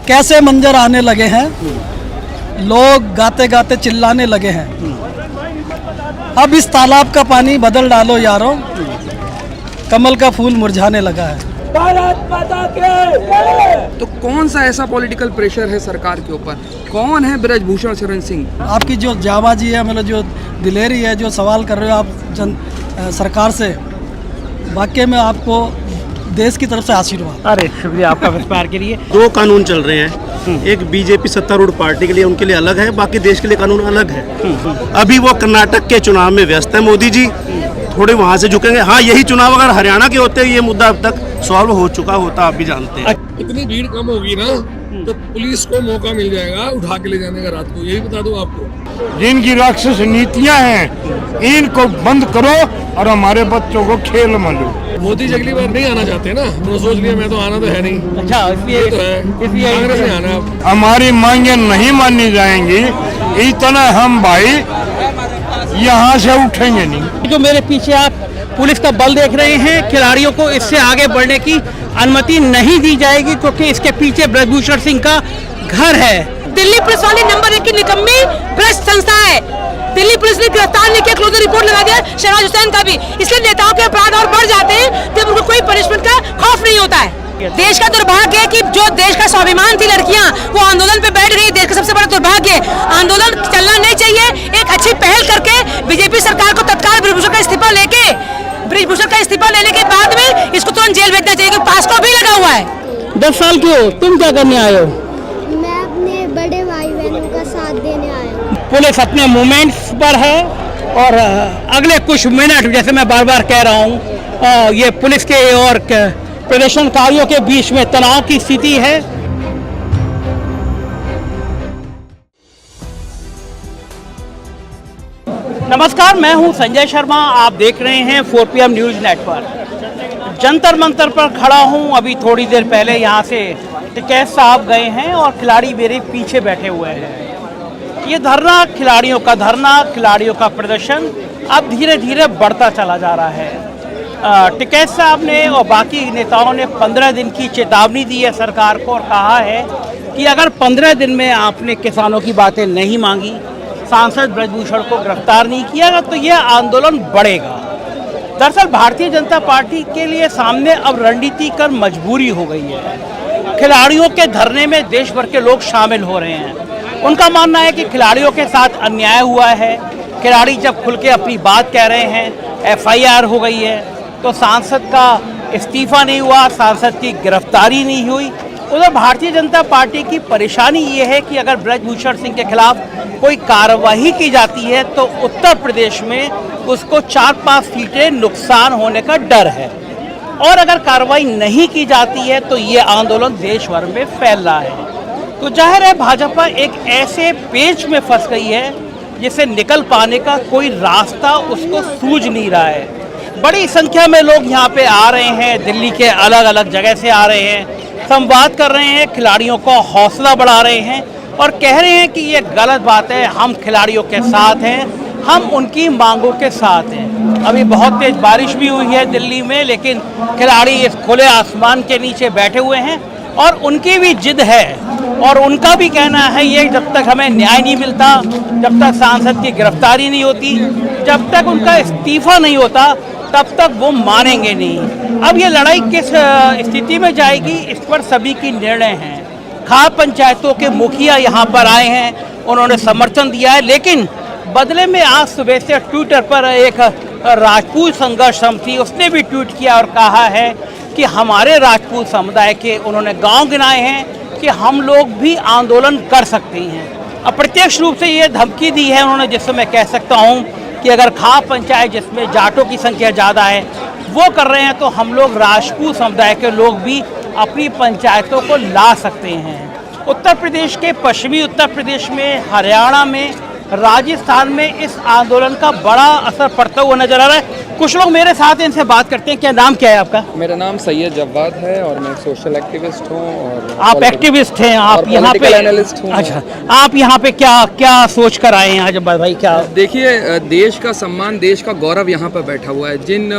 कैसे मंजर आने लगे हैं, लोग गाते गाते चिल्लाने लगे हैं, अब इस तालाब का पानी बदल डालो यारों, कमल का फूल मुरझाने लगा है। भारत माता के। तो कौन सा ऐसा पॉलिटिकल प्रेशर है सरकार के ऊपर? कौन है ब्रजभूषण शरण सिंह? आपकी जो जाबाजी है, मतलब जो दिलेरी है, जो सवाल कर रहे हो आप सरकार से, वाकई में आपको देश की तरफ से आशीर्वाद। अरे शुक्रिया आपका विस्तार के लिए। दो कानून चल रहे हैं, एक बीजेपी सत्तारूढ़ पार्टी के लिए, उनके लिए अलग है, बाकी देश के लिए कानून अलग है। अभी वो कर्नाटक के चुनाव में व्यस्त है मोदी जी, थोड़े वहाँ से झुकेंगे। हाँ, यही चुनाव अगर हरियाणा के होते ये मुद्दा अब तक सॉल्व हो चुका होता, आप भी जानते हैं। इतनी भीड़ कम होगी ना तो पुलिस को मौका मिल जाएगा उठा के ले जाने का रात को, यही बता दूं आपको। जिनकी राक्षस नीतियां हैं इनको बंद करो और हमारे बच्चों को खेल मलो। मोदी जी अगली बार नहीं आना चाहते ना, उन्होंने सोच लिया मैं तो आना तो है नहीं। अच्छा, इसलिए तो है कांग्रेस में आना अब। हमारी मांगे नहीं मानी जाएंगी, इतना हम भाई यहाँ से उठेंगे नहीं। जो मेरे पीछे आप पुलिस का बल देख रहे हैं, खिलाड़ियों को इससे आगे बढ़ने की अनुमति नहीं दी जाएगी, क्योंकि इसके पीछे ब्रजभूषण सिंह का घर है। दिल्ली पुलिस वाली नंबर 1 की निकम्मी भ्रष्ट संस्था है। दिल्ली पुलिस ने गिरफ्तार नहीं किया, क्लोजर रिपोर्ट लगा दिया शहनाज हुसैन का भी, इसलिए नेताओं के अपराध और बढ़ जाते हैं जब उनको कोई पनिशमेंट का खौफ नहीं होता है। देश का दुर्भाग्य है कि जो देश का स्वाभिमान थी लड़कियां, वो आंदोलन पे बैठ गई। देश का सबसे बड़ा दुर्भाग्य है। आंदोलन चलना नहीं चाहिए। एक अच्छी पहल करके बीजेपी सरकार को तत्काल ब्रजभूषण का इस्तीफा लेने के बाद में इसको तुरंत जेल भेजना चाहिए, क्योंकि पास्को भी लगा हुआ है। 10 साल के हो, तुम क्या करने आए हो? मैं अपने बड़े भाई बहनों का साथ देने आया हूँ। पुलिस अपने मूवमेंट्स पर है और अगले कुछ मिनट, जैसे मैं बार बार कह रहा हूँ, ये पुलिस के और प्रदर्शनकारियों के बीच में तनाव की स्थिति है। नमस्कार, मैं हूं संजय शर्मा, आप देख रहे हैं 4PM news network. Jantar Mantar पर खड़ा हूं। अभी थोड़ी देर पहले यहां से टिकैत साहब गए हैं और खिलाड़ी मेरे पीछे बैठे हुए हैं। ये धरना, खिलाड़ियों का धरना, खिलाड़ियों का प्रदर्शन अब धीरे धीरे बढ़ता चला जा रहा है। टिकैत साहब ने और बाकी नेताओं ने 15 दिन की चेतावनी दी है सरकार को और कहा है कि अगर 15 दिन में आपने किसानों की बातें नहीं मांगी, सांसद ब्रजभूषण को गिरफ्तार नहीं किया, तो यह आंदोलन बढ़ेगा। दरअसल भारतीय जनता पार्टी के लिए सामने अब रणनीति कर मजबूरी हो गई है। खिलाड़ियों के धरने में देश भर के लोग शामिल हो रहे हैं। उनका मानना है कि खिलाड़ियों के साथ अन्याय हुआ है। खिलाड़ी जब खुल के अपनी बात कह रहे हैं, FIR हो गई है, तो सांसद का इस्तीफा नहीं हुआ, सांसद की गिरफ्तारी नहीं हुई। उधर भारतीय जनता पार्टी की परेशानी ये है कि अगर ब्रजभूषण सिंह के खिलाफ कोई कार्रवाई की जाती है तो उत्तर प्रदेश में उसको 4-5 सीटें नुकसान होने का डर है, और अगर कार्रवाई नहीं की जाती है तो ये आंदोलन देश भर में फैल रहा है। तो जाहिर है भाजपा एक ऐसे पेच में फंस गई है जिससे निकल पाने का कोई रास्ता उसको सूझ नहीं रहा है। बड़ी संख्या में लोग यहाँ पे आ रहे हैं, दिल्ली के अलग अलग जगह से आ रहे हैं, संवाद कर रहे हैं, खिलाड़ियों को हौसला बढ़ा रहे हैं और कह रहे हैं कि ये गलत बात है, हम खिलाड़ियों के साथ हैं, हम उनकी मांगों के साथ हैं। अभी बहुत तेज बारिश भी हुई है दिल्ली में, लेकिन खिलाड़ी इस खुले आसमान के नीचे बैठे हुए हैं और उनकी भी जिद है और उनका भी कहना है ये जब तक हमें न्याय नहीं मिलता, जब तक सांसद की गिरफ्तारी नहीं होती, जब तक उनका इस्तीफा नहीं होता, तब तक वो मानेंगे नहीं। अब ये लड़ाई किस स्थिति में जाएगी, इस पर सभी की निर्णय है। खाप पंचायतों के मुखिया यहाँ पर आए हैं, उन्होंने समर्थन दिया है, लेकिन बदले में आज सुबह से ट्विटर पर एक राजपूत संघर्ष समिति, उसने भी ट्वीट किया और कहा है कि हमारे राजपूत समुदाय के उन्होंने गांव गिनाए हैं कि हम लोग भी आंदोलन कर सकते हैं। अप्रत्यक्ष रूप से ये धमकी दी है उन्होंने, जिससे मैं कह सकता हूँ कि अगर खाप पंचायत जिसमें जाटों की संख्या ज़्यादा है वो कर रहे हैं तो हम लोग राजपूत समुदाय के लोग भी अपनी पंचायतों को ला सकते हैं। उत्तर प्रदेश के पश्चिमी उत्तर प्रदेश में, हरियाणा में, राजस्थान में इस आंदोलन का बड़ा असर पड़ता हुआ नजर आ रहा है। कुछ लोग मेरे साथ हैं, इनसे बात करते हैं। क्या नाम क्या है आपका? मेरा नाम सैयद जव्वाद है और मैं सोशल एक्टिविस्ट हूँ और आप एक्टिविस्ट हैं, आप और यहाँ पे political analyst हूँ। अच्छा, आप यहाँ पे क्या क्या सोच कर आए हैं आज जब्बार भाई? क्या देखिए, देश का सम्मान, देश का गौरव यहाँ पर बैठा हुआ है। जिन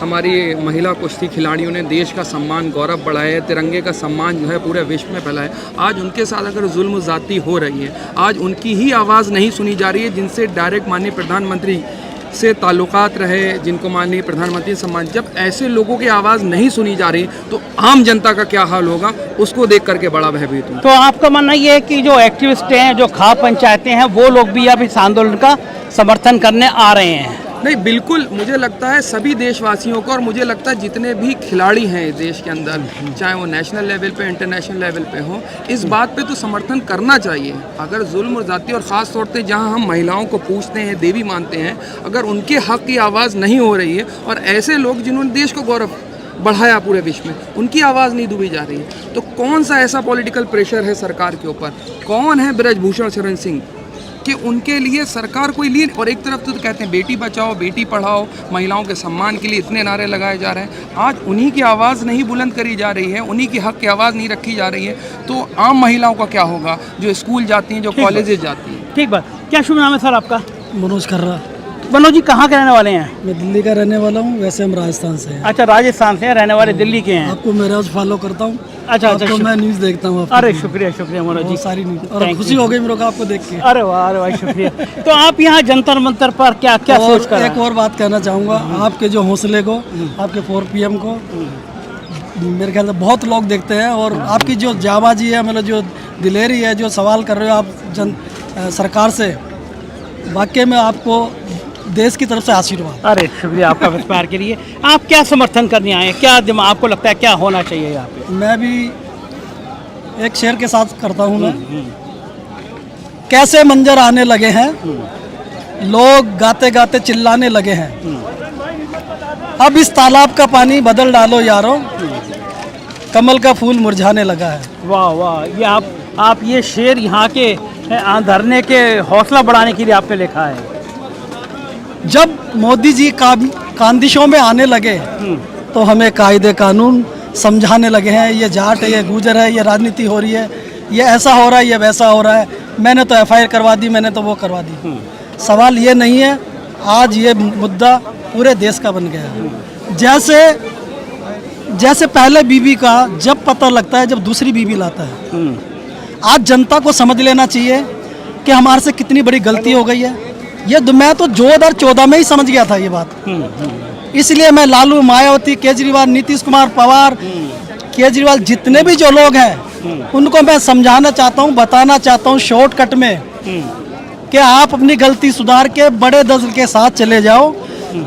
हमारी महिला कुश्ती खिलाड़ियों ने देश का सम्मान, गौरव बढ़ाया है, तिरंगे का सम्मान जो है पूरे विश्व में फैला है, आज उनके साथ अगर जुल्म ज़्यादती हो रही है, आज उनकी ही आवाज़ नहीं सुनी जा रही है, जिनसे डायरेक्ट माननीय प्रधानमंत्री से ताल्लुकात रहे, जिनको माननीय प्रधानमंत्री सम्मान, जब ऐसे लोगों की आवाज़ नहीं सुनी जा रही तो आम जनता का क्या हाल होगा, उसको देख करके बड़ा भयभीत हूँ। तो आपका मानना ये है कि जो एक्टिविस्ट हैं, जो खाप पंचायतें हैं, वो लोग भी अब इस आंदोलन का समर्थन करने आ रहे हैं? नहीं, बिल्कुल, मुझे लगता है सभी देशवासियों को, और मुझे लगता है जितने भी खिलाड़ी हैं देश के अंदर, चाहे वो नेशनल लेवल पे, इंटरनेशनल लेवल पे हो, इस बात पे तो समर्थन करना चाहिए। अगर जुल्म और ज़्यादती, और ख़ास तौर पे जहां हम महिलाओं को पूछते हैं, देवी मानते हैं, अगर उनके हक़ की आवाज़ नहीं हो रही है, और ऐसे लोग जिन्होंने देश को गौरव बढ़ाया पूरे विश्व में, उनकी आवाज़ नहीं दबी जा रही है, तो कौन सा ऐसा पॉलिटिकल प्रेशर है सरकार के ऊपर? कौन है ब्रजभूषण शरण सिंह कि उनके लिए सरकार कोई लिए? और एक तरफ तो कहते हैं बेटी बचाओ, बेटी पढ़ाओ, महिलाओं के सम्मान के लिए इतने नारे लगाए जा रहे हैं, आज उन्हीं की आवाज़ नहीं बुलंद करी जा रही है, उन्हीं की हक़ की आवाज़ नहीं रखी जा रही है, तो आम महिलाओं का क्या होगा जो स्कूल जाती हैं, जो कॉलेजेस जाती हैं? ठीक बात। क्या शुभ नाम है सर आपका? मनोज खर्रा। मनोज जी कहाँ के रहने वाले हैं? मैं दिल्ली का रहने वाला हूँ, वैसे हम राजस्थान से हैं। अच्छा, राजस्थान से हैं, रहने वाले दिल्ली के हैं। आपको मैं रोज फॉलो करता हूँ। अच्छा अच्छा, तो मैं न्यूज़ देखता हूँ। अरे शुक्रिया शुक्रिया मनोज जी, बहुत सारी न्यूज़, और Thank खुशी you। हो गई मेरे को आपको देख के। अरे वाह शुक्रिया। तो आप यहाँ जंतर मंतर पर क्या क्या सोच कर? एक और बात कहना चाहूँगा, आपके जो हौसले को, आपके 4 PM को मेरे ख्याल से बहुत लोग देखते हैं, और आपकी जो जाबाजी है, मतलब जो दिलेरी है, जो सवाल कर रहे हो आप सरकार से, वाकई में आपको देश की तरफ से आशीर्वाद। अरे शुक्रिया आपका विस्तार के लिए। आप क्या समर्थन करने आए हैं? क्या दिमाग आपको लगता है क्या होना चाहिए यहाँ पे? मैं भी एक शेर के साथ करता हूँ मैं। कैसे मंजर आने लगे हैं, लोग गाते गाते चिल्लाने लगे हैं, अब इस तालाब का पानी बदल डालो यारों, कमल का फूल मुरझाने लगा है। वाह वाह, ये आप ये शेर यहाँ के धरने के हौसला बढ़ाने के लिए आपने लिखा है। जब मोदी जी कांदिशों में आने लगे तो हमें कायदे कानून समझाने लगे हैं, ये जाट है, ये गुजर है, ये राजनीति हो रही है, ये ऐसा हो रहा है, ये वैसा हो रहा है, मैंने तो FIR करवा दी, मैंने तो वो करवा दी। सवाल ये नहीं है, आज ये मुद्दा पूरे देश का बन गया है। जैसे पहले बीबी का जब पता लगता है जब दूसरी बीबी लाता है, आज जनता को समझ लेना चाहिए कि हमारे से कितनी बड़ी गलती हो गई है। ये मैं तो 2014 में ही समझ गया था ये बात। इसलिए मैं लालू, मायावती, केजरीवाल, नीतीश कुमार, पवार, केजरीवाल, जितने भी जो लोग हैं, उनको मैं समझाना चाहता हूँ, बताना चाहता हूँ शॉर्टकट में कि आप अपनी गलती सुधार के बड़े दर्ज के साथ चले जाओ,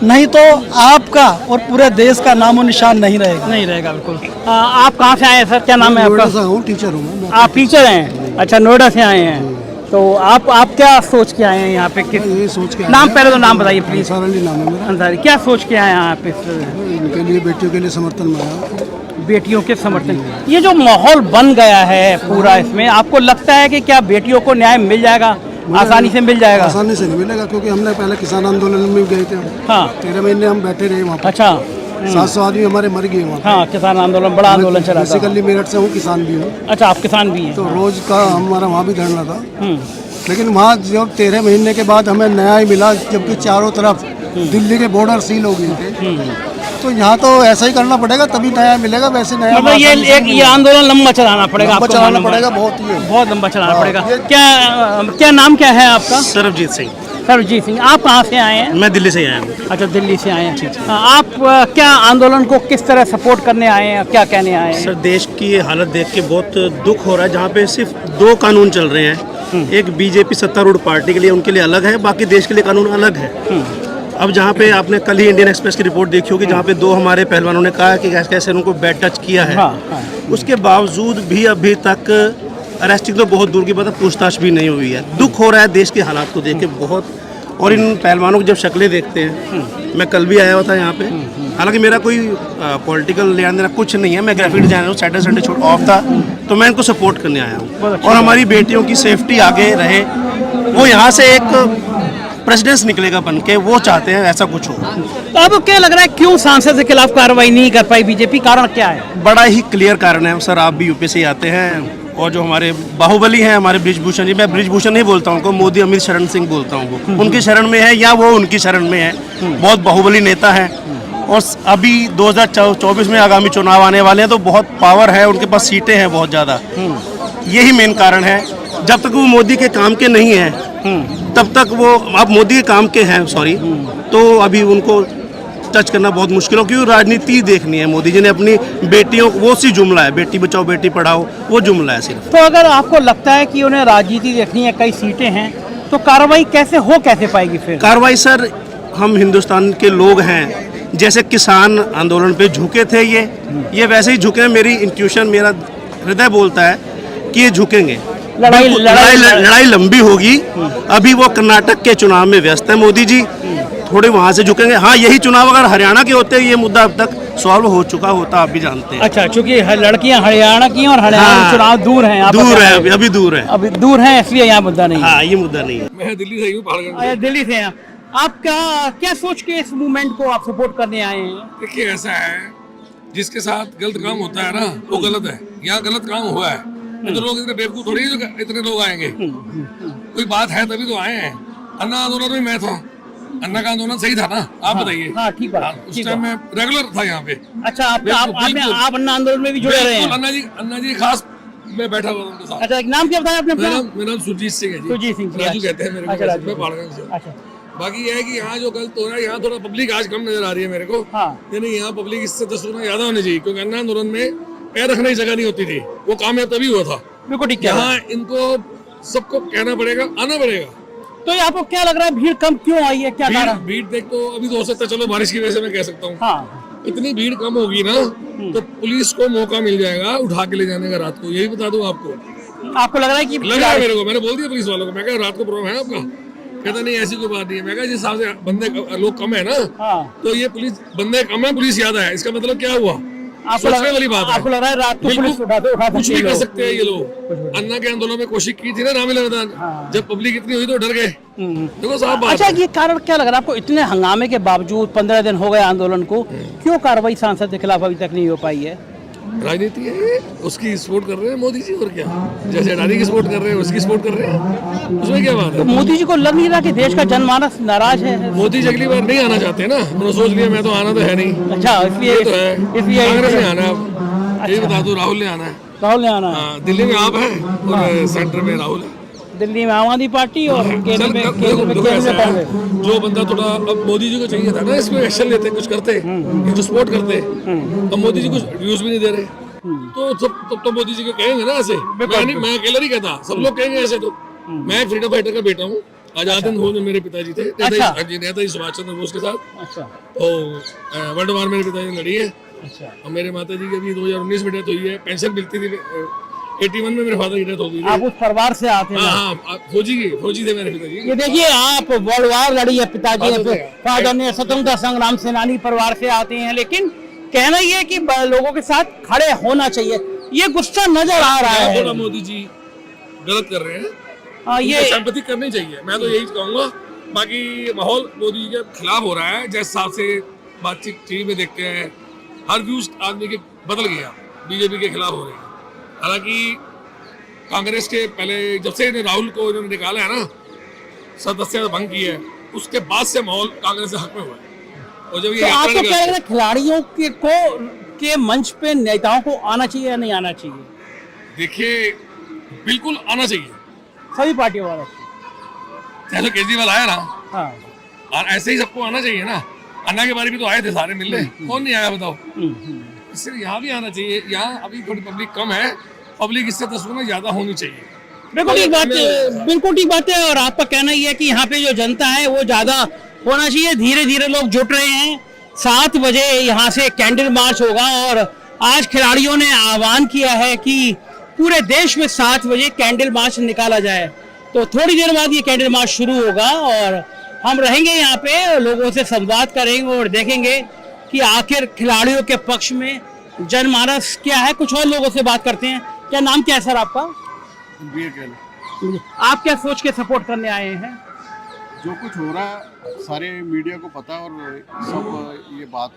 नहीं तो आपका और पूरे देश का नामो निशान नहीं रहेगा। बिल्कुल। आप कहाँ से आए हैं सर? क्या नाम है आपका? टीचर हूँ। आप टीचर हैं? अच्छा, नोएडा से आए हैं। तो आप क्या सोच के आए हैं यहाँ पे? ये सोच के नाम पहले तो नाम बताइए प्लीज। अंसारी नाम है मेरा। अंसारी, क्या सोच के आए हैं यहाँ पे? इनके लिए, बेटियों के लिए समर्थन में आया। बेटियों के समर्थन। ये जो माहौल बन गया है पूरा, इसमें आपको लगता है कि क्या बेटियों को न्याय मिल जाएगा? आसानी से मिल जाएगा? आसानी से नहीं मिलेगा, क्योंकि हमने पहले किसान आंदोलन में गए थे। हाँ, 13 महीने हम बैठे रहे वहाँ। अच्छा। 700 आदमी हमारे मर गए वहाँ। हाँ, किसान आंदोलन, बड़ा आंदोलन चला था। बेसिकली मेरठ से हूँ, किसान भी हूँ। अच्छा, आप किसान भी हैं? तो रोज का हमारा वहाँ भी धरना था। लेकिन वहाँ जब 13 महीने के बाद हमें न्याय मिला, जबकि चारों तरफ दिल्ली के बॉर्डर सील हो गए थे, तो यहाँ तो ऐसा ही करना पड़ेगा, तभी न्याय मिलेगा। वैसे न्याय मतलब ये आंदोलन लंबा चलाना पड़ेगा, लंबा चलाना पड़ेगा, बहुत लंबा चलाना पड़ेगा। क्या नाम क्या है आपका? सरबजीत सिंह। सरबजीत सिंह, आप कहाँ से आए हैं? मैं दिल्ली से आया हूँ। अच्छा, दिल्ली से आए हैं। आप क्या आंदोलन को किस तरह सपोर्ट करने आए हैं, क्या कहने आए हैं? सर, देश की ये हालत देख के बहुत दुख हो रहा है, जहाँ पे सिर्फ 2 कानून चल रहे हैं। एक बीजेपी सत्तारूढ़ पार्टी के लिए, उनके लिए अलग है, बाकी देश के लिए कानून अलग है। अब जहाँ पे आपने कल ही इंडियन एक्सप्रेस की रिपोर्ट देखी होगी, जहाँ पे 2 हमारे पहलवानों ने कहा कि कैसे उनको बैड टच किया है। उसके बावजूद भी अभी तक अरेस्टिंग तो बहुत दूर की बात है, पूछताछ भी नहीं हुई है। दुख हो रहा है देश के हालात को देख के बहुत। और इन पहलवानों की जब शक्लें देखते हैं, मैं कल भी आया हुआ था यहाँ पे, हालांकि मेरा कोई पॉलिटिकल लेना देना कुछ नहीं है, मैं ग्राफिक डिजाइनर हूँ, सैटरडे संडे छूट ऑफ था, तो मैं इनको सपोर्ट करने आया हूँ। और हमारी बेटियों की सेफ्टी आगे रहे, वो यहाँ से एक प्रेसिडेंट निकलेगा बन के, वो चाहते हैं ऐसा कुछ हो। तो अब क्या लग रहा है क्यों सांसद के खिलाफ कार्रवाई नहीं कर पाई बीजेपी, कारण क्या है? बड़ा ही क्लियर कारण है सर, आप भी यूपी से ही आते हैं, और जो हमारे बाहुबली हैं हमारे ब्रिजभूषण जी, मैं ब्रिजभूषण नहीं बोलता हूँ उनको, मोदी अमित शरण सिंह बोलता हूँ, वो उनकी शरण में है या वो उनकी शरण में है, बहुत बाहुबली नेता है। और अभी 2024 में आगामी चुनाव आने वाले हैं, तो बहुत पावर है उनके पास, सीटें हैं बहुत ज़्यादा, यही मेन कारण है। जब तक वो मोदी के काम के नहीं हैं तब तक वो, अब मोदी के काम के हैं सॉरी, तो अभी उनको टच करना बहुत मुश्किल हो, क्योंकि राजनीति देखनी है। मोदी जी ने अपनी बेटियों, वो सी जुमला है, बेटी बचाओ बेटी पढ़ाओ, वो जुमला है सिर्फ। तो अगर आपको लगता है कि उन्हें राजनीति देखनी है, कई सीटें हैं, तो कार्रवाई कैसे पाएगी फिर? कार्रवाई सर, हम हिंदुस्तान के लोग हैं, जैसे किसान आंदोलन पे झुके थे ये वैसे ही झुके हैं। मेरी इंट्यूशन, मेरा हृदय बोलता है कि ये झुकेंगे। लड़ाई लंबी होगी। अभी वो कर्नाटक के चुनाव में व्यस्त है मोदी जी, थोड़े वहां से झुकेंगे। हाँ, यही चुनाव अगर हरियाणा के होते, ये मुद्दा अब तक सॉल्व हो चुका होता, आप भी जानते हैं। अच्छा, क्योंकि लड़कियां हरियाणा की और हरियाणा के चुनाव दूर हैं, दूर है, अभी दूर है, अभी दूर है, इसलिए यहाँ मुद्दा नहीं है। हाँ, ये मुद्दा नहीं है। मैं दिल्ली से हूँ, पहाड़गढ़। दिल्ली से हैं आप, क्या सोच के इस मूवमेंट को आप सपोर्ट करने आए हैं? देखिए, ऐसा है, जिसके साथ गलत काम होता है ना, वो गलत है। यहाँ गलत काम हुआ है, तो लोग इतने बेवकूफ थोड़ी है जो इतने लोग आएंगे। कोई बात है तभी तो आए हैं। अन्ना आंदोलन में मैं था, अन्ना का आंदोलन सही था ना, आप बताइए। हाँ, ठीक बात। उस टाइम मैं रेगुलर था यहाँ पे। अच्छा, आप अन्ना आंदोलन में भी जुड़े रहे हैं? अन्ना जी खास मैं बैठा हुआ उनके साथ। अच्छा, नाम क्या बताया आपने? मेरा नाम सुरजीत सिंह है जी। सुरजीत सिंह, राजू कहते हैं मेरे को, मैं पहाड़गढ़ से। अच्छा, बाकी ये है कि यहाँ जो गलत हो रहा है, यहाँ थोड़ा पब्लिक आज कम नजर आ रही है मेरे को। हाँ। नहीं, यहाँ पब्लिक इससे 10 गुना ज्यादा होनी चाहिए, क्योंकि अन्ना आंदोलन में पैर रखने की जगह नहीं होती थी, वो कामयाब तभी हुआ था। बिल्कुल ठीक है। यहाँ इनको सबको कहना पड़ेगा, आना पड़ेगा। तो आपको क्या लग रहा है भीड़ कम क्यों आई है, क्या कारण? भीड़ देख, तो अभी तो हो सकता है, चलो बारिश की वजह से मैं कह सकता हूँ। हाँ। इतनी भीड़ कम होगी ना, तो पुलिस को मौका मिल जाएगा उठा के ले जाने का रात को। यही बता दूं आपको लग रहा है कि लगा मेरे को, मैंने बोल दिया पुलिस वालों को, मैं कहा रात को प्रोग्राम है आपका? कहता नहीं, ऐसी कोई बात नहीं है। मैं कहा जिस हिसाब से बंदे लोग कम है ना, तो ये पुलिस बंदे कम है, पुलिस ज्यादा है, इसका मतलब क्या हुआ? सोचने वाली बात है। आपको लग रहा है रात को पुलिस उठा कुछ भी कर सकते हैं ये लोग। अन्ना के आंदोलन में कोशिश की थी ना रामलीला मैदान, जब पब्लिक इतनी हुई तो डर गए। देखो साहब बात। अच्छा, ये कारण क्या लग रहा है आपको? इतने हंगामे के बावजूद 15 दिन हो गए आंदोलन को, क्यों कार्रवाई सांसद के खिलाफ अभी तक नहीं हो पाई है? राजनीति है ये, उसकी सपोर्ट कर रहे हैं मोदी जी, और क्या। जैसे अडानी की सपोर्ट कर रहे हैं, उसकी सपोर्ट कर रहे हैं, उसमें क्या बात है? तो मोदी जी को लग नहीं रहा कि देश का जनमानस नाराज है? मोदी जी अगली बार नहीं आना चाहते ना, उन्होंने सोच लिया मैं तो आना तो है नहीं। अच्छा, इसलिए तो है, कांग्रेस ने आना है। यही बता दो, राहुल ने आना है। राहुल ने आना है। हाँ, दिल्ली में आप हैं और सेंटर में राहुल है। दिल्ली में आम आदमी पार्टी और केंद्र में कांग्रेस। जो बंदा थोड़ा, अब मोदी जी को चाहिए था ना, इसको एक्शन लेते, कुछ करते, जो सपोर्ट करते। अब मोदी जी कुछ व्यूज भी नहीं दे रहे, तो तब तो मोदी जी को कहेंगे ना ऐसे। मैं अकेला नहीं कहता, सब लोग कहेंगे ऐसे। तो मैं फ्रीडम फाइटर का बेटा हूँ। आजाद हिंद फौज में मेरे पिताजी थे, नेताजी सुभाष चंद्र बोस के साथ। अच्छा। तो वर्ल्ड वार मेरे पिताजी ने लड़ी है। अच्छा। और मेरे माता जी की अभी 2019 में डेथ हुई है। पेंशन मिलती थी, 81 में मेरे फादर की डेथ हो गई। आप उस परिवार से आते हैं? हाँ, फौजी थे मेरे पिताजी। ये देखिए, आप वर्ल्ड वार लड़ी है पिताजी ने, फादर ने स्वतंत्रता संग्राम सेनानी परिवार से आते हैं, लेकिन कहना ये है कि लोगों के साथ खड़े होना चाहिए। ये गुस्सा नजर आ रहा है। थोड़ा मोदी जी गलत कर रहे हैं, ये सिंपैथी करनी चाहिए, मैं तो यही कहूँगा। बाकी माहौल मोदी जी के खिलाफ हो रहा है, जिस हिसाब से बातचीत टीवी में देखते हैं, हर व्यूज आदमी के बदल गया, बीजेपी के खिलाफ हो रहे हैं। हालांकि कांग्रेस के पहले जब से राहुल को इन्होंने निकाला है ना, सदस्यता भंग की है, उसके बाद से माहौल कांग्रेस के हक में हुआ है। और जब ये तो आपको क्या लग रहा है, खिलाड़ियों के मंच पे नेताओं को आना चाहिए या नहीं आना चाहिए? देखिए, बिल्कुल आना चाहिए, सभी पार्टियों वालों। जैसे केजरीवाल आया ना, हाँ, और ऐसे ही सबको आना चाहिए ना। अन्ना के बारे में तो आए थे सारे मिलने, कौन नहीं आया बताओ? इससे यहाँ भी आना चाहिए। यहाँ अभी थोड़ी पब्लिक कम है, पब्लिक इससे 10 गुना ज्यादा होनी चाहिए। बिल्कुल ठीक बात है, बिल्कुल ठीक बात है। और आपका कहना ही है कि यहाँ पे जो जनता है वो ज्यादा होना चाहिए। धीरे धीरे लोग जुट रहे हैं। 7 बजे यहाँ से कैंडल मार्च होगा, और आज खिलाड़ियों ने आह्वान किया है कि पूरे देश में 7 बजे कैंडल मार्च निकाला जाए। तो थोड़ी देर बाद ये कैंडल मार्च शुरू होगा, और हम रहेंगे यहाँ पे, लोगों से संवाद करेंगे और देखेंगे कि आखिर खिलाड़ियों के पक्ष में जनमानस क्या है। कुछ और लोगों से बात करते हैं। क्या नाम क्या है सर आपका? आप क्या सोच के सपोर्ट करने आए हैं? जो कुछ हो रहा है सारे मीडिया को पता है और सब ये बात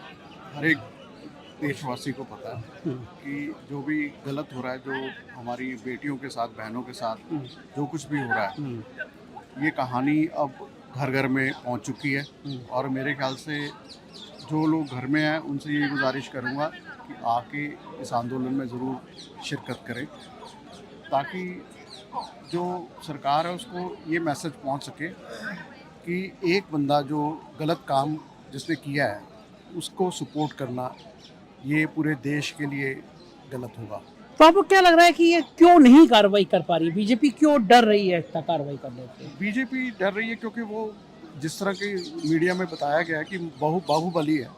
हर एक देशवासी को पता है कि जो भी गलत हो रहा है, जो हमारी बेटियों के साथ, बहनों के साथ जो कुछ भी हो रहा है, ये कहानी अब घर घर में पहुंच चुकी है। और मेरे ख्याल से जो लोग घर में हैं उनसे ये गुजारिश करूंगा कि आके इस आंदोलन में ज़रूर शिरकत करें, ताकि जो सरकार है उसको ये मैसेज पहुंच सके कि एक बंदा जो गलत काम जिसने किया है उसको सपोर्ट करना ये पूरे देश के लिए गलत होगा। तो आपको क्या लग रहा है कि ये क्यों नहीं कार्रवाई कर पा रही, बीजेपी क्यों डर रही है इतना कार्रवाई करने से? बीजेपी डर रही है क्योंकि वो जिस तरह की मीडिया में बताया गया है कि बाहुबली है,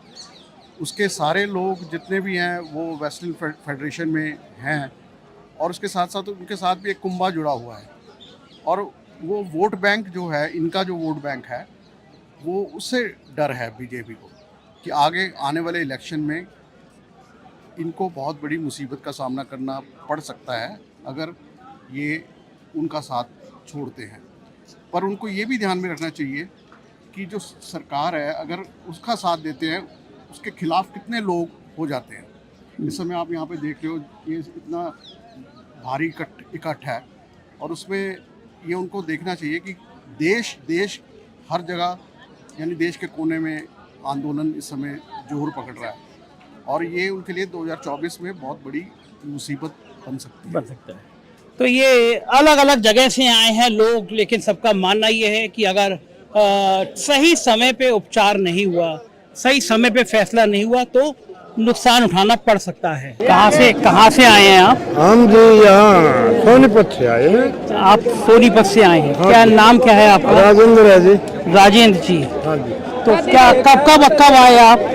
उसके सारे लोग जितने भी हैं वो वेस्टर्न फेडरेशन में हैं और उसके साथ साथ उनके साथ भी एक कुंभा जुड़ा हुआ है। और वो वोट बैंक जो है, इनका जो वोट बैंक है, वो उससे डर है बीजेपी को कि आगे आने वाले इलेक्शन में इनको बहुत बड़ी मुसीबत का सामना करना पड़ सकता है अगर ये उनका साथ छोड़ते हैं। पर उनको ये भी ध्यान में रखना चाहिए कि जो सरकार है अगर उसका साथ देते हैं उसके खिलाफ कितने लोग हो जाते हैं। इस समय आप यहाँ पे देख रहे हो ये इतना भारी इकट्ठ है और उसमें ये उनको देखना चाहिए कि देश हर जगह यानी देश के कोने में आंदोलन इस समय जोर पकड़ रहा है और ये उनके लिए 2024 में बहुत बड़ी मुसीबत बन सकता है। तो ये अलग अलग जगह से आए हैं लोग, लेकिन सबका मानना ये है कि अगर सही समय पे उपचार नहीं हुआ, सही समय पे फैसला नहीं हुआ तो नुकसान उठाना पड़ सकता है। कहाँ से आए हैं आप? हम जी यहाँ सोनीपत से आए हैं। आप सोनीपत से आए हैं। हाँ, क्या नाम क्या है आपका? राजेंद्र है जी। राजेंद्र जी। हाँ जी। तो क्या कब आए आप?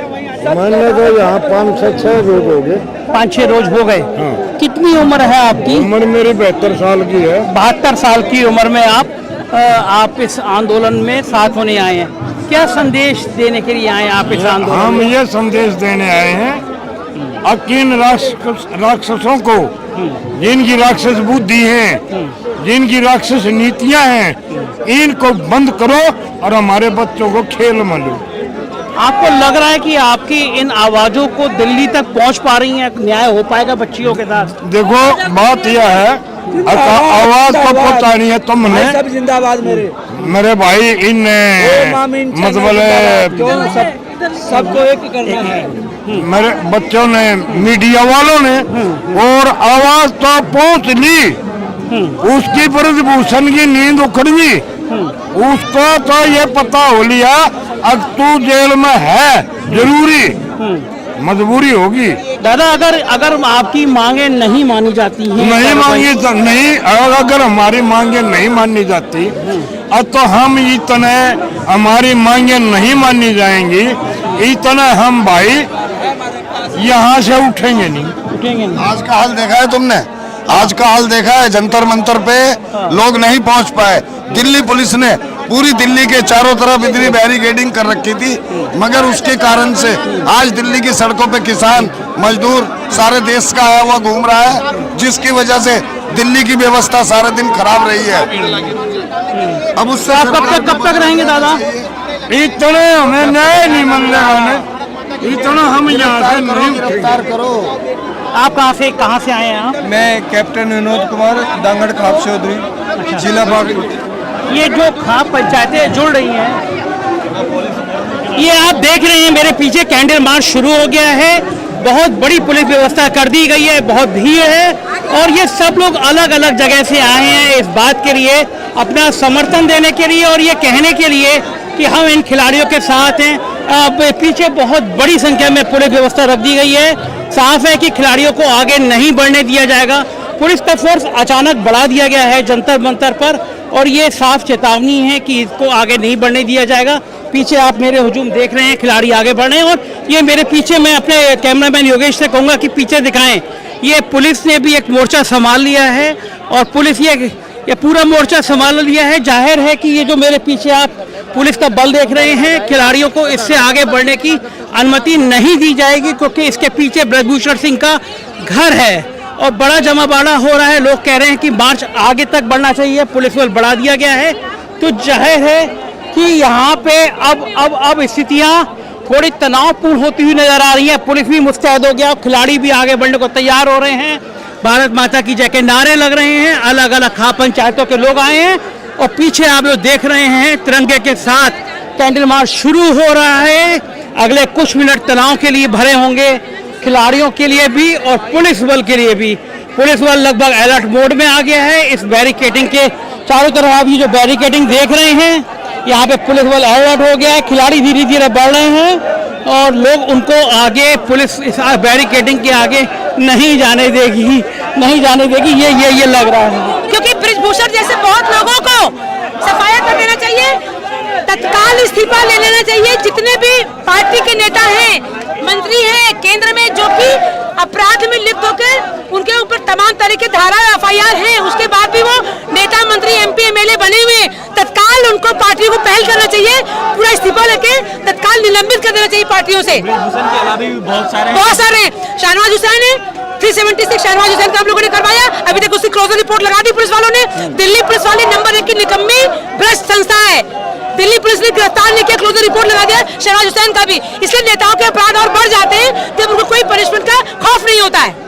मैंने तो यहाँ 5-6 रोज हो गए। 5-6 रोज हो गए। हाँ। कितनी उम्र है आपकी? उम्र मेरी 72 साल की है। 72 साल की उम्र में आप इस आंदोलन में साथ होने आए हैं। क्या संदेश देने के लिए आए हैं आप इस आंदोलन में? हम ये संदेश देने आए हैं अकिन राक्षसों को, जिनकी राक्षस बुद्धि है, जिनकी राक्षस नीतियां हैं, इनको बंद करो और हमारे बच्चों को खेल में लो। आपको लग रहा है कि आपकी इन आवाजों को दिल्ली तक पहुंच पा रही है? न्याय हो पाएगा बच्चियों के साथ? देखो बात यह है, आवाज तो पहुंचा नहीं है तुमने। सब जिंदाबाद मेरे भाई इन मतलब सबको एक करना है। मेरे बच्चों ने, मीडिया वालों ने और आवाज तो पहुंच ली, उसकी ब्रजभूषण की नींद उखड़ गई, उसको तो ये पता हो लिया अब तू जेल में है, जरूरी मजबूरी होगी। दादा अगर आपकी मांगे नहीं मानी जाती हैं, नहीं अगर हमारी मांगे नहीं मानी जाती अब तो हम इतने, हमारी मांगे नहीं मानी जाएंगी इतने हम भाई यहाँ से उठेंगे नहीं। आज का हाल देखा है तुमने? आज का हाल देखा है, जंतर मंतर पे लोग नहीं पहुंच पाए। दिल्ली पुलिस ने पूरी दिल्ली के चारों तरफ इतनी बैरिकेडिंग कर रखी थी, मगर उसके कारण से आज दिल्ली की सड़कों पे किसान मजदूर सारे देश का आया हुआ घूम रहा है, जिसकी वजह से दिल्ली की व्यवस्था सारा दिन खराब रही है। अब उससे आप कब तक रहेंगे दादा? इतने हमें न्याय नहीं मिलने वाले, इतना हम यहाँ से नहीं गिरफ्तार करो। आप कहाँ से आए हैं आप? मैं कैप्टन विनोद कुमार, दांगड़ खाप चौधरी, जिला बागेश्वर। ये जो खाप पंचायतें जुड़ रही हैं, ये आप देख रहे हैं मेरे पीछे कैंडल मार्च शुरू हो गया है। बहुत बड़ी पुलिस व्यवस्था कर दी गई है, बहुत भीड़ है और ये सब लोग अलग अलग जगह से आए हैं इस बात के लिए, अपना समर्थन देने के लिए और ये कहने के लिए कि हम इन खिलाड़ियों के साथ हैं। पीछे बहुत बड़ी संख्या में पुलिस व्यवस्था रख दी गई है। साफ है कि खिलाड़ियों को आगे नहीं बढ़ने दिया जाएगा। पुलिस का फोर्स अचानक बढ़ा दिया गया है जंतर मंतर पर और ये साफ चेतावनी है कि इसको आगे नहीं बढ़ने दिया जाएगा। पीछे आप मेरे हुजूम देख रहे हैं, खिलाड़ी आगे बढ़ रहे हैं और ये मेरे पीछे, मैं अपने कैमरामैन योगेश से कहूँगा कि पीछे दिखाएं, ये पुलिस ने भी एक मोर्चा संभाल लिया है और पुलिस ये पूरा मोर्चा संभाल लिया है। जाहिर है कि ये जो मेरे पीछे आप पुलिस का बल देख रहे हैं, खिलाड़ियों को इससे आगे बढ़ने की अनुमति नहीं दी जाएगी क्योंकि इसके पीछे ब्रजभूषण सिंह का घर है और बड़ा जमावड़ा हो रहा है। लोग कह रहे हैं कि मार्च आगे तक बढ़ना चाहिए, पुलिस बल बढ़ा दिया गया है। तो जाहिर है कि यहाँ पे अब स्थितियाँ थोड़ी तनावपूर्ण होती हुई नजर आ रही हैं। पुलिस भी मुस्तैद हो गया, खिलाड़ी भी आगे बढ़ने को तैयार हो रहे हैं, भारत माता की जय के नारे लग रहे हैं, अलग अलग खाप पंचायतों के लोग आए हैं और पीछे आप लोग देख रहे हैं तिरंगे के साथ कैंडल मार्च शुरू हो रहा है। अगले कुछ मिनट तनाव के लिए भरे होंगे, खिलाड़ियों के लिए भी और पुलिस बल के लिए भी। पुलिस बल लगभग अलर्ट मोड में आ गया है। इस बैरिकेडिंग के चारों तरफ आप ये जो बैरिकेडिंग देख रहे हैं, यहाँ पे पुलिस बल अलर्ट हो गया है। खिलाड़ी धीरे धीरे बढ़ रहे हैं और लोग उनको आगे, पुलिस इस बैरिकेडिंग के आगे नहीं जाने देगी, ये लग रहा है। क्योंकि बृजभूषण जैसे बहुत लोगों को सफाया कर देना चाहिए, तत्काल इस्तीफा ले लेना चाहिए। जितने भी पार्टी के नेता हैं, मंत्री हैं केंद्र में जो कि अपराध में लिप्त होकर उनके ऊपर तमाम तरह के धारा FIR हैं, उसके बाद भी वो नेता मंत्री MP MLA बने हुए, तत्काल उनको पार्टियों को पहल करना चाहिए, पूरा इस्तीफा लेके तत्काल निलंबित कर देना चाहिए पार्टियों से। बहुत सारे शाहनवाज हुसैन है, 376 शाहनवाज हुसैन का हम लोगों ने करवाया, अभी तक उसकी क्लोजर रिपोर्ट लगा दी पुलिस वालों ने। दिल्ली पुलिस वाली नंबर 1 की निकम्मी भ्रष्ट संस्था है। दिल्ली पुलिस ने गिरफ्तार नहीं किया, क्लोजर रिपोर्ट लगा दिया शहनाज हुसैन का भी। इसलिए नेताओं के अपराध और बढ़ जाते हैं जब उनको कोई पनिशमेंट का खौफ नहीं होता है।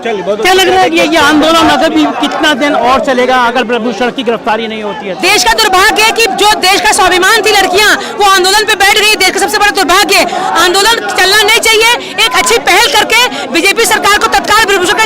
क्या लग रहा है कि ये आंदोलन अगर भी कितना दिन और चलेगा अगर बृजभूषण की गिरफ्तारी नहीं होती है? देश का दुर्भाग्य है कि जो देश का स्वाभिमान थी लड़कियां, वो आंदोलन पे बैठ गई। देश का सबसे बड़ा दुर्भाग्य, आंदोलन चलना नहीं चाहिए। एक अच्छी पहल करके बीजेपी सरकार को तत्काल बृजभूषण का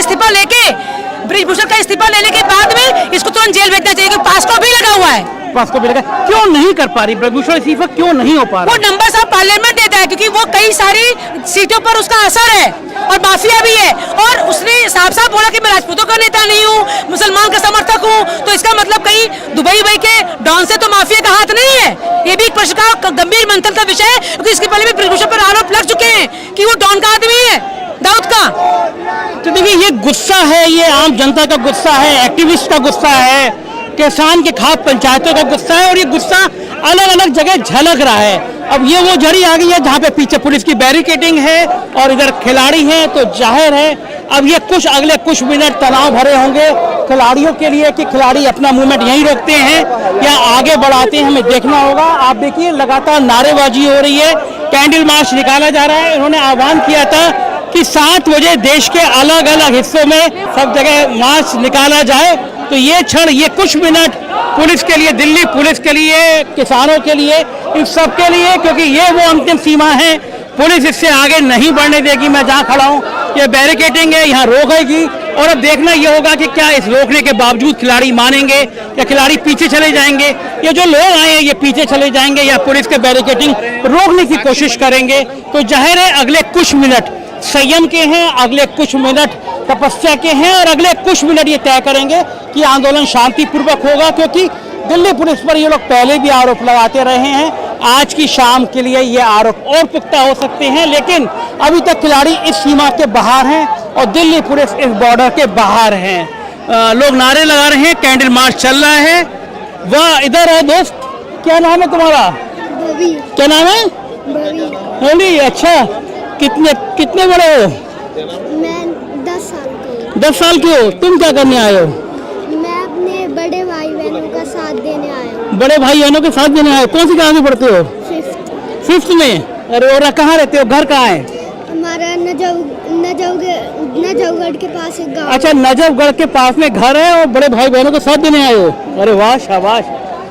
इस्तीफा लेने के बाद में इसको तुरंत जेल भेजना चाहिए, क्योंकि पास्को भी लगा हुआ है। पास्को भी लगा, क्यों नहीं कर पा रही बृजभूषण इस्तीफा, क्यों नहीं हो पा रहा? वो नंबर्स ऑफ पार्लियामेंट देता है, क्योंकि वो कई सारी सीटों पर उसका असर है और माफिया भी है। और उसने साफ साफ बोला कि मैं राजपूतों का नेता नहीं हूँ, मुसलमान का समर्थक हूँ, तो इसका मतलब कहीं दुबई के डॉन से तो माफिया का हाथ नहीं है। ये भी एक प्रश्न का गंभीर मंथन का विषय है, क्योंकि इसके पहले भी बृजभूषण पर आरोप लग चुके हैं कि वो डॉन का आदमी है, दाऊद का। तो देखिए, ये गुस्सा है, ये आम जनता का गुस्सा है, एक्टिविस्ट का गुस्सा है, किसान के खाप पंचायतों का गुस्सा है, और ये गुस्सा अलग अलग जगह झलक रहा है। अब ये वो झड़ी आ गई है जहाँ पे पीछे पुलिस की बैरिकेडिंग है और इधर खिलाड़ी हैं, तो जाहिर है अब ये अगले कुछ मिनट तनाव भरे होंगे खिलाड़ियों के लिए कि खिलाड़ी अपना मूवमेंट यहीं रोकते हैं या आगे बढ़ाते हैं, हमें देखना होगा। आप देखिए, लगातार नारेबाजी हो रही है, कैंडल मार्च निकाला जा रहा है। इन्होंने आह्वान किया था कि 7 बजे देश के अलग अलग हिस्सों में सब जगह मार्च निकाला जाए। तो ये क्षण, ये कुछ मिनट पुलिस के लिए, दिल्ली पुलिस के लिए, किसानों के लिए, इन सब के लिए, क्योंकि ये वो अंतिम सीमा है। पुलिस इससे आगे नहीं बढ़ने देगी। मैं जहाँ खड़ा हूँ, ये बैरिकेडिंग है, यहाँ रोकेगी। और अब देखना ये होगा कि क्या इस रोकने के बावजूद खिलाड़ी मानेंगे या खिलाड़ी पीछे चले जाएंगे, या जो लोग आए हैं ये पीछे चले जाएंगे या पुलिस के बैरिकेडिंग रोकने की कोशिश करेंगे। तो जाहिर है अगले कुछ मिनट संयम के हैं, अगले कुछ मिनट तपस्या के हैं, और अगले कुछ मिनट ये तय करेंगे कि आंदोलन शांतिपूर्वक होगा, क्योंकि दिल्ली पुलिस पर ये लोग पहले भी आरोप लगाते रहे हैं। आज की शाम के लिए ये आरोप और पुख्ता हो सकते हैं, लेकिन अभी तक खिलाड़ी इस सीमा के बाहर हैं और दिल्ली पुलिस इस बॉर्डर के बाहर हैं। लोग नारे लगा रहे हैं, कैंडल मार्च चल रहा है। वाह, इधर है दोस्त, क्या नाम है तुम्हारा? क्या नाम है? होली। अच्छा, कितने बड़े हो? मैं 10 साल की हूँ। 10 साल के हो। तुम क्या करने आए हो? मैं अपने बड़े भाई बहनों का साथ देने आया हूँ। बड़े भाई बहनों के साथ देने आए? कौन सी क्लास में पढ़ते हो? 5th में। अरे, और कहाँ रहते हो? घर कहाँ है? हमारा नजफगढ़ के पास एक गाँव। अच्छा, नजफगढ़ के पास में घर है और बड़े भाई बहनों को साथ देने आए हो। अरे वाह, शाबाश।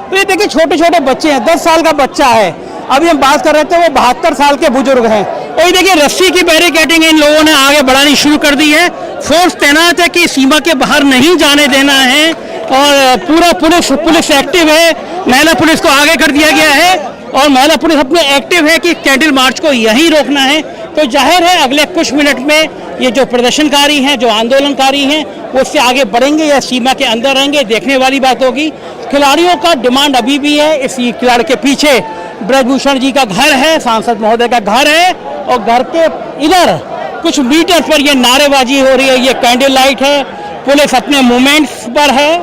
तो ये देखिए, छोटे छोटे बच्चे हैं, 10 साल का बच्चा है। अभी हम बात कर रहे थे, वो 72 साल के बुजुर्ग हैं। और ये देखिए, रस्सी की बैरिकेडिंग इन लोगों ने आगे बढ़ानी शुरू कर दी है। फोर्स तैनात है कि सीमा के बाहर नहीं जाने देना है, और पूरा पुलिस एक्टिव है। महिला पुलिस को आगे कर दिया गया है और महिला पुलिस अपने एक्टिव है कि कैंडल मार्च को यहीं रोकना है। तो जाहिर है अगले कुछ मिनट में ये जो प्रदर्शनकारी हैं, जो आंदोलनकारी हैं, वो उससे आगे बढ़ेंगे या सीमा के अंदर रहेंगे, देखने वाली बात होगी। खिलाड़ियों का डिमांड अभी भी है। इस खिलाड़ी के पीछे बृजभूषण जी का घर है, सांसद महोदय का घर है, और घर के इधर कुछ मीटर पर ये नारेबाजी हो रही है, ये कैंडल लाइट है। पुलिस अपने मूवमेंट्स पर है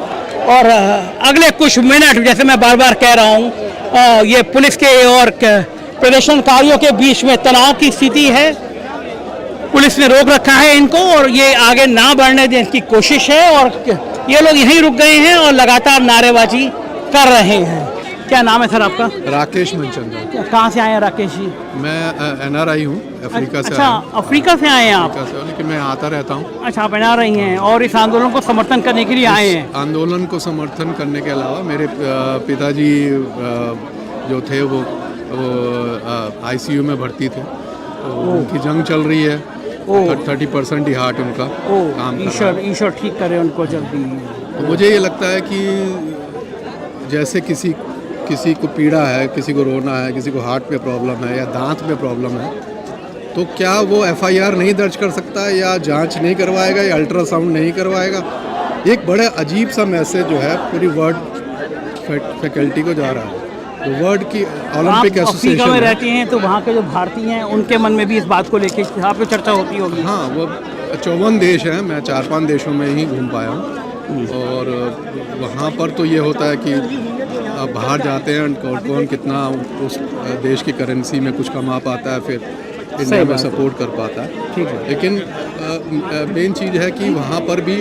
और अगले कुछ मिनट, जैसे मैं बार बार कह रहा हूँ, ये पुलिस के और प्रदर्शनकारियों के बीच में तनाव की स्थिति है। पुलिस ने रोक रखा है इनको और ये आगे ना बढ़ने देने की कोशिश है, और ये लोग यहीं रुक गए हैं और लगातार नारेबाजी कर रहे हैं। क्या नाम है सर आपका? राकेश मनचंदा। कहाँ से आए हैं राकेश जी? मैं NRI हूँ, अफ्रीका से अच्छा, अफ्रीका से आए हैं आप? अफ्रीका से, लेकिन मैं आता रहता हूँ। अच्छा, आप NRI हैं और इस आंदोलन को समर्थन करने के लिए आए हैं? आंदोलन को समर्थन करने के अलावा मेरे पिताजी जो थे वो ICU में भर्ती थे, तो उनकी जंग चल रही है। 30% ही हार्ट उनका काम कर रहा है। ईश्वर ठीक करे उनको जल्दी। तो मुझे ये लगता है कि जैसे किसी को पीड़ा है, किसी को रोना है, किसी को हार्ट पे प्रॉब्लम है या दांत में प्रॉब्लम है, तो क्या वो FIR नहीं दर्ज कर सकता है या जांच नहीं करवाएगा या अल्ट्रासाउंड नहीं करवाएगा? एक बड़े अजीब सा मैसेज जो है पूरी वर्ल्ड फैकल्टी को जा रहा है। तो वर्ल्ड की ओलंपिक अफ्रीका एसोसिएशन में रहते हैं तो वहाँ के जो भारतीय हैं उनके मन में भी इस बात को लेके यहाँ पे चर्चा होती होगी। हाँ, वो 54 देश हैं, मैं 4-5 देशों में ही घूम पाया हूँ, और वहाँ पर तो ये होता है कि आप बाहर जाते हैं कौन कितना उस देश की करेंसी में कुछ कमा पाता है, फिर इंडिया में सपोर्ट कर पाता है। ठीक है। लेकिन मेन चीज़ है कि वहाँ पर भी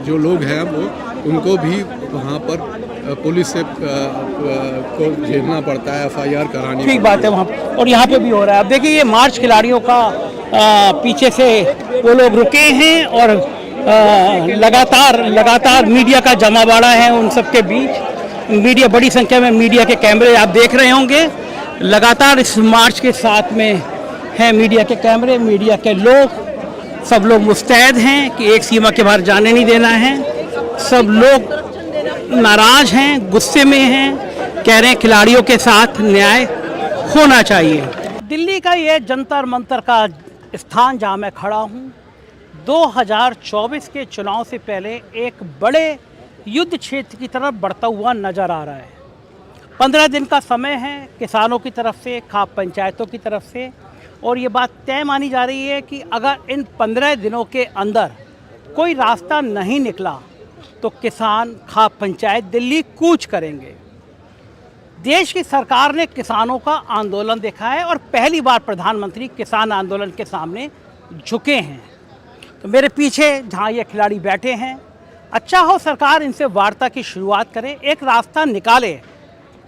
जो लोग हैं वो उनको भी वहाँ पर पुलिस से को झेलना पड़ता है, FIR करानी। ठीक बात है वहाँ, और यहाँ पे भी हो रहा है। अब देखिए ये मार्च खिलाड़ियों का पीछे से वो लोग रुके हैं और लगातार मीडिया का जमावड़ा है उन सबके बीच। मीडिया, बड़ी संख्या में मीडिया के कैमरे आप देख रहे होंगे, लगातार इस मार्च के साथ में हैं मीडिया के कैमरे, मीडिया के लोग, सब लोग मुस्तैद हैं कि एक सीमा के बाहर जाने नहीं देना है। सब लोग नाराज हैं, गुस्से में हैं, कह रहे हैं खिलाड़ियों के साथ न्याय होना चाहिए। दिल्ली का ये जंतर मंतर का स्थान जहां मैं खड़ा हूं, 2024 के चुनाव से पहले एक बड़े युद्ध क्षेत्र की तरफ बढ़ता हुआ नजर आ रहा है। 15 दिन का समय है किसानों की तरफ से, खाप पंचायतों की तरफ से, और ये बात तय मानी जा रही है कि अगर इन 15 दिनों के अंदर कोई रास्ता नहीं निकला तो किसान, खाप पंचायत दिल्ली कूच करेंगे। देश की सरकार ने किसानों का आंदोलन देखा है और पहली बार प्रधानमंत्री किसान आंदोलन के सामने झुके हैं। तो मेरे पीछे जहां ये खिलाड़ी बैठे हैं, अच्छा हो सरकार इनसे वार्ता की शुरुआत करे, एक रास्ता निकाले,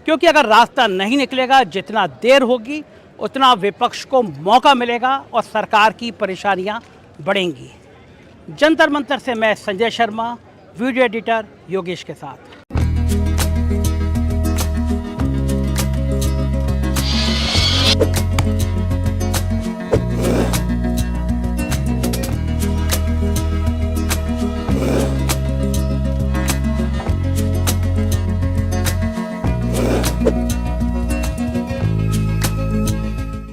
क्योंकि अगर रास्ता नहीं निकलेगा, जितना देर होगी उतना विपक्ष को मौका मिलेगा और सरकार की परेशानियां बढ़ेंगी। जंतर मंतर से मैं संजय शर्मा, वीडियो एडिटर योगेश के साथ।